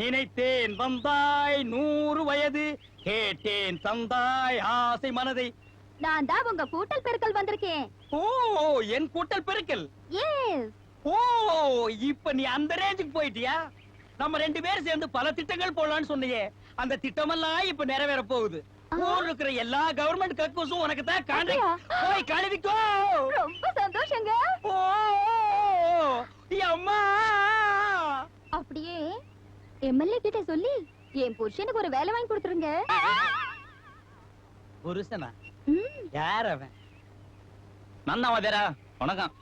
நினைத்தேன் வந்தாய் 100 வயது, கேட்டேன் தந்தாய் ஆசை மனதை. நான் தான் உங்க கூட்டல் பெருக்கல் வந்திருக்கேன். ஓ, என் கூட்டல் பெருக்கல். எஸ். ஓ, இப்ப நீ அந்த ரேஞ்சுக்கு போயிட்டியா? நம்ம 2 பேரும் சேர்ந்து பல திட்டங்கள் போடலாம்னு சொன்னியே, அந்த திட்டமெல்லாம் இப்ப நிறைவேற போகுது. ஊர்ல இருக்கிற எல்லா கவர்மெண்ட் கக்கூசும் உனக்கு தான் கான்ட்ராக்ட். போய் கழுவிக்கோ. ரொம்ப சந்தோஷங்க. ஓ அம்மா. அப்படியே எம்எல்ஏ கிட்ட சொல்லி என் புருஷனுக்கு ஒரு வேலை வாங்கி கொடுத்துருங்க. புருஷனா? யார் அவன்? நன்னா வாதேரா. வணக்கம்.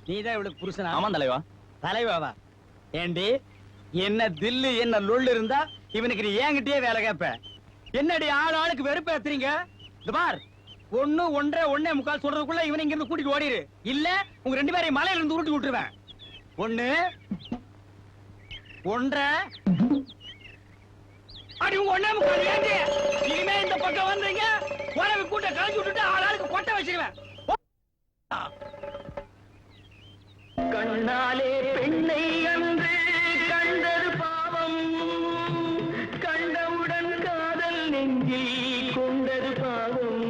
நீதான் இவளுக்கு புருஷனா? ஆமா தலைவா. தலைவாவா? ஏண்டி, என்ன தில்லு என்ன லொள்ளு இருந்தா இவனுக்கு நீ ஏங்கிட்டே வேலை கேப்ப? என்னடி ஆள் ஆளுக்கு வெறுப்பு ஏத்துறீங்க? இந்த பார், 1 1 1/4 சொல்றதுக்குள்ள இவனை இங்க இருந்து கூட்டிட்டு ஓடிரு. இல்ல உங்க 2 பேரையும் மலையில இருந்து உருட்டி விட்டுருவேன். 1 1/2 அடி உங்க 1/4 ஏண்டி? இனிமே இந்த பக்கம் வந்தீங்க உறவு கூட்ட கலந்து விட்டுட்டு ஆள் ஆளுக்கு கொட்டை வச்சிருவேன். கண்ணாலே பெண்ணை அன்று கண்டது பாவம், கண்டவுடன் காதல் நெஞ்சில் கொண்டது பாவம்,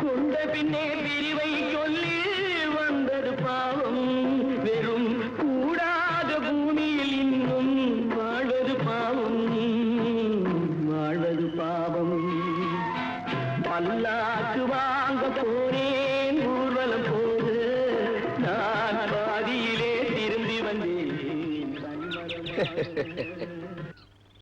கொண்ட பின்னே பிரிவை சொல்லி வந்தது பாவம், வெறும் கூடாத பூமியில் இன்னும் வாழ்வது பாவம், வாழ்வது பாவம். பல்லாக்கு வாங்க போனேன் ஊர்வலம் போது, நான் பாதியிலே திரும்பி வந்தேன்.